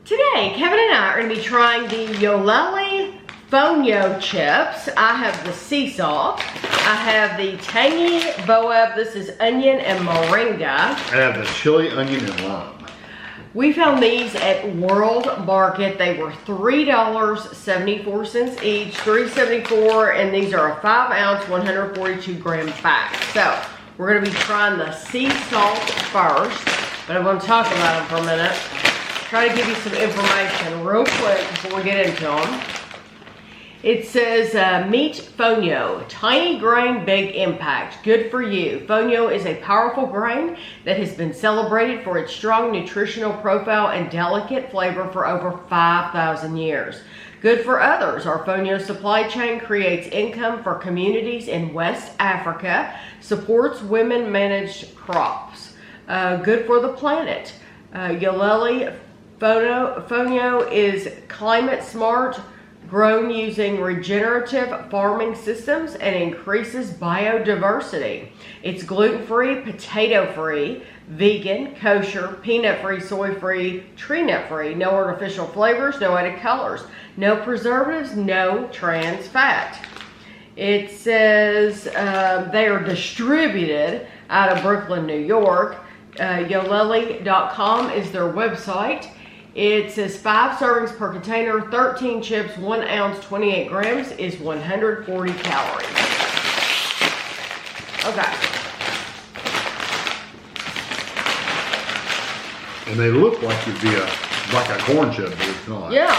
Today, Kevin and I are going to be trying the Yolele Fonio chips. I have the sea salt. I have the tangy Baobab. This is onion and moringa. I have the chili, onion, and lime. We found these at World Market. They were $3.74 each, $3.74, and these are a 5-ounce, 142-gram pack. So we're going to be trying the sea salt first, but I'm going to talk about them for a minute. Try to give you some information real quick before we get into them. It says, meet Fonio, tiny grain, big impact, good for you. Fonio is a powerful grain that has been celebrated for its strong nutritional profile and delicate flavor for over 5,000 years. Good for others, our Fonio supply chain creates income for communities in West Africa, supports women-managed crops. Good for the planet. Yolele Fonio is climate smart, grown using regenerative farming systems and increases biodiversity. It's gluten-free, potato-free, vegan, kosher, peanut-free, soy-free, tree nut-free, no artificial flavors, no added colors, no preservatives, no trans fat. It says they are distributed out of Brooklyn, New York. Yolele.com is their website. It says 5 servings per container, 13 chips, 1 ounce, 28 grams is 140 calories. Okay. And they look like it'd be like a corn chip, but it's not. Yeah.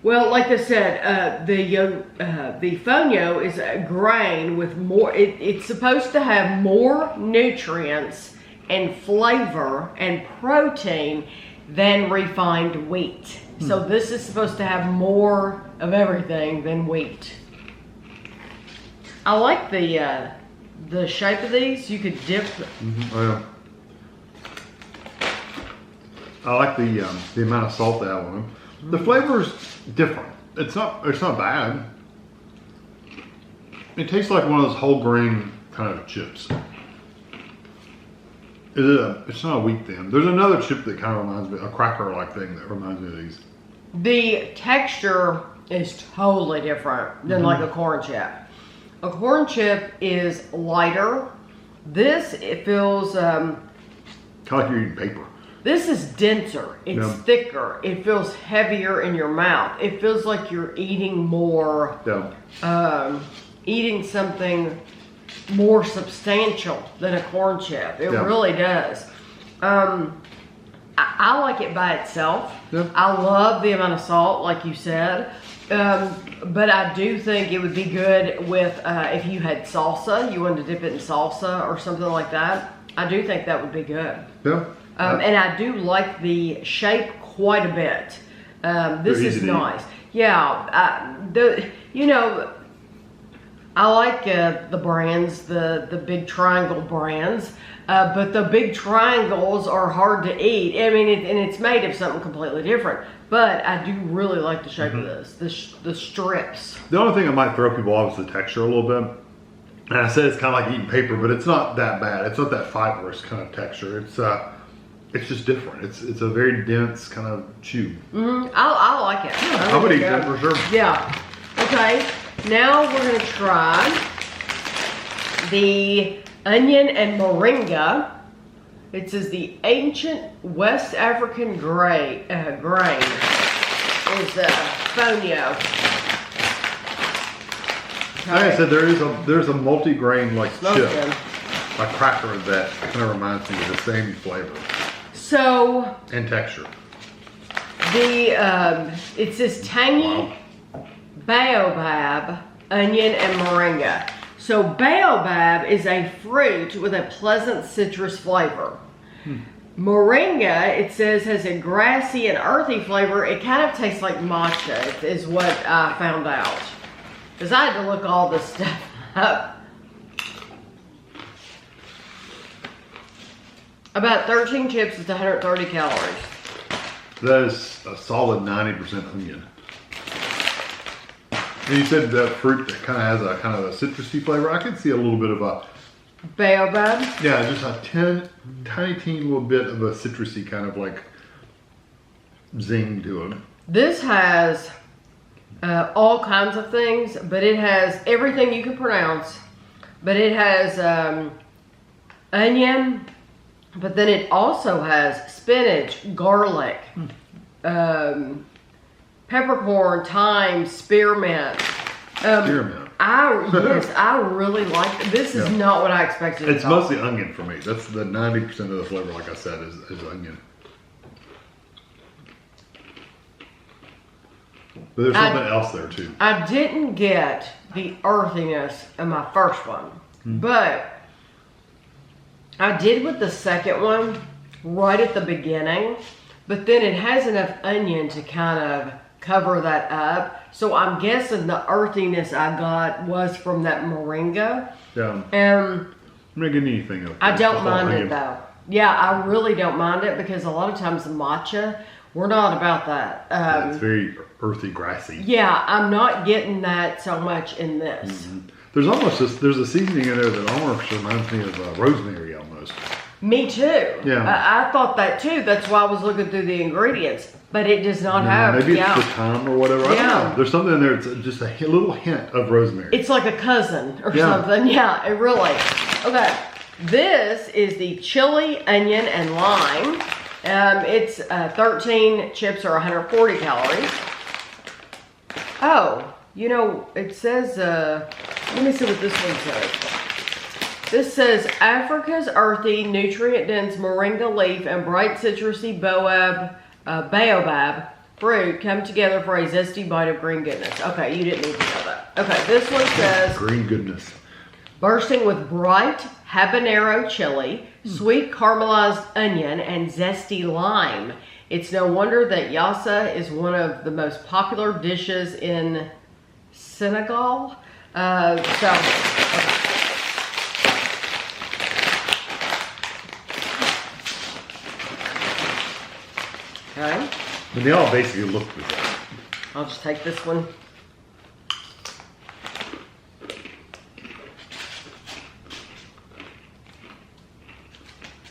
Well, like I said, the Fonio is a grain with more. It's supposed to have more nutrients and flavor and protein than refined wheat. So this is supposed to have more of everything than wheat. I like the shape of these. You could dip. Oh, yeah. I like the amount of salt they have on them. The flavor's different. It's not bad. It tastes like one of those whole grain kind of chips. It's not a wheat thing. There's another chip that kind of reminds me, a cracker-like thing that reminds me of these. The texture is totally different than like a corn chip. A corn chip is lighter. This, it feels... kind of like you're eating paper. This is denser. It's thicker. It feels heavier in your mouth. It feels like you're eating more... eating something more substantial than a corn chip. It really does. I like it by itself. I love the amount of salt, like you said. But I do think it would be good with, if you had salsa, you wanted to dip it in salsa or something like that. I do think that would be good. Yeah. And I do like the shape quite a bit. This is nice. Yeah. I like the brands, the big triangle brands, but the big triangles are hard to eat. I mean, and it's made of something completely different. But I do really like the shape of this, the strips. The only thing that might throw people off is the texture a little bit. And I said it's kind of like eating paper, but it's not that bad. It's not that fibrous kind of texture. It's just different. It's a very dense kind of chew. I like it. I would eat that for sure. Yeah. Okay. Now we're going to try the onion and moringa. It says the ancient West African grain is Fonio. Like I said, there's a multi-grain like chip, Them. a cracker that kind of reminds me of the same flavor. So and texture. It says tangy Baobab, onion, and moringa. So Baobab is a fruit with a pleasant citrus flavor. Moringa, it says, has a grassy and earthy flavor. It kind of tastes like matcha, is what I found out. Because I had to look all this stuff up. About 13 chips is 130 calories. That is a solid 90% onion. And you said that fruit that kind of has a citrusy flavor. I can see a little bit of Baobab. Yeah, just a tiny, teeny little bit of a citrusy kind of like zing to it. This has all kinds of things, but it has everything you can pronounce. But it has onion, but then it also has spinach, garlic, peppercorn, thyme, spearmint. Spearmint. Yes, I really like it. This is not what I expected. It's mostly onion for me. That's the 90% of the flavor, like I said, is onion. But there's something else there too. I didn't get the earthiness in my first one, but I did with the second one right at the beginning. But then it has enough onion to kind of cover that up. So I'm guessing the earthiness I got was from that moringa. Yeah. I'm not getting anything else. I don't mind it though. Yeah, I really don't mind it because a lot of times the matcha, we're not about that. It's very earthy, grassy. Yeah, I'm not getting that so much in this. Mm-hmm. There's almost there's a seasoning in there that almost reminds me of rosemary almost. Me too. Yeah. I thought that too. That's why I was looking through the ingredients. But it does not have. Maybe it's the thyme or whatever. I don't know. There's something in there. It's just a little hint of rosemary. It's like a cousin or something. Yeah, it really. Okay. This is the chili, onion, and lime. It's 13 chips or 140 calories. Oh, you know, it says, let me see what this one says. This says, Africa's earthy, nutrient-dense moringa leaf and bright citrusy baobab fruit come together for a zesty bite of green goodness. Okay, you didn't need to know that. Okay, this one says, green goodness. Bursting with bright habanero chili, sweet caramelized onion, and zesty lime. It's no wonder that yassa is one of the most popular dishes in Senegal. Okay. And they all basically look the same. I'll just take this one.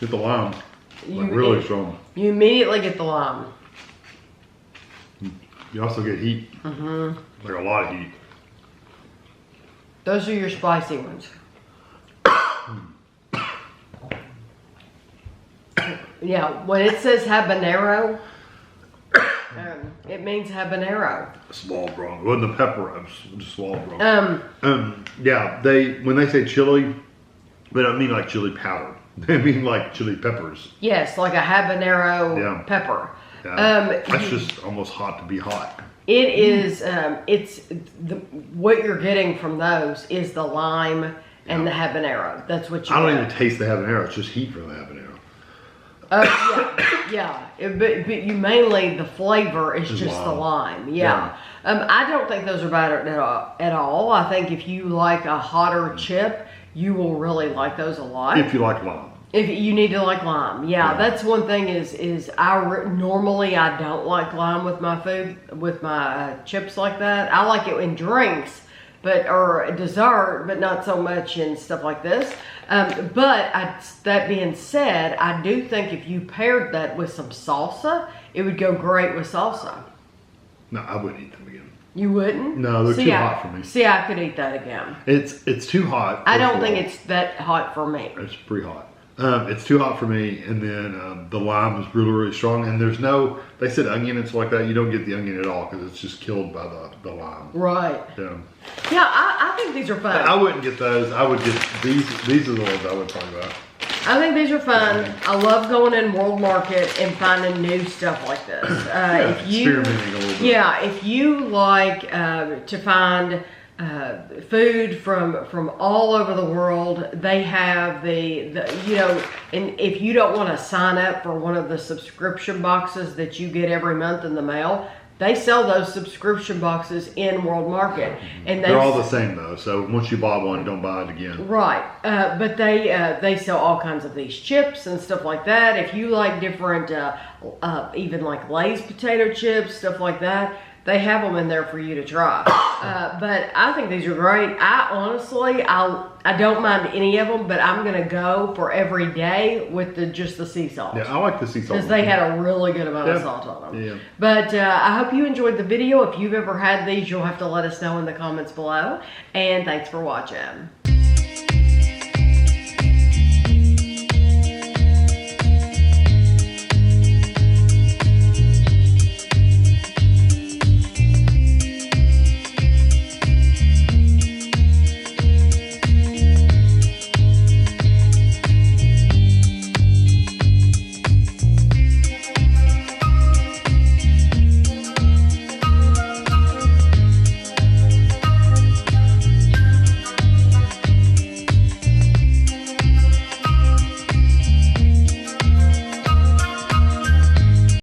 Get the lime. Really strong. You immediately get the lime. You also get heat. Mm-hmm. Like a lot of heat. Those are your spicy ones. Yeah, when it says habanero, it means habanero. Swallowed wrong. It wasn't the pepper. I just swallowed wrong. Yeah, when they say chili, they don't mean like chili powder. They mean like chili peppers. Yes, like a habanero pepper. Yeah. That's just almost hot to be hot. It is. What you're getting from those is the lime and the habanero. That's what you. I don't even taste the habanero. It's just heat from the habanero. Yeah. But you mainly the flavor is just the lime. Yeah. I don't think those are bad at all. I think if you like a hotter chip, you will really like those a lot. If you like lime. If you need to like lime, that's one thing. Is normally I don't like lime with my food, with my chips like that. I like it in drinks, or dessert, but not so much in stuff like this. That being said, I do think if you paired that with some salsa, it would go great with salsa. No, I wouldn't eat them again. You wouldn't? No, they're too hot for me. See, I could eat that again. It's too hot. I don't think it's that hot for me. It's pretty hot. It's too hot for me, and then the lime is really, really strong. And there's they said onion and stuff like that. You don't get the onion at all because it's just killed by the lime. Right. Yeah. Yeah, I think these are fun. I wouldn't get those. I would get these. These are the ones I would probably buy. I think these are fun. I love going in World Market and finding new stuff like this. Experimenting a little bit. Yeah, if you like to find food from all over the world, they have and if you don't want to sign up for one of the subscription boxes that you get every month in the mail, they sell those subscription boxes in World Market, and they're all the same though. So once you buy one, don't buy it again. Right, but they sell all kinds of these chips and stuff like that. If you like different, even like Lay's potato chips, stuff like that, they have them in there for you to try. But I think these are great. I honestly, I don't mind any of them, but I'm gonna go for every day with just the sea salt. Yeah, I like the sea salt. Because they had a really good amount of salt on them. Yeah. But I hope you enjoyed the video. If you've ever had these, you'll have to let us know in the comments below. And thanks for watching.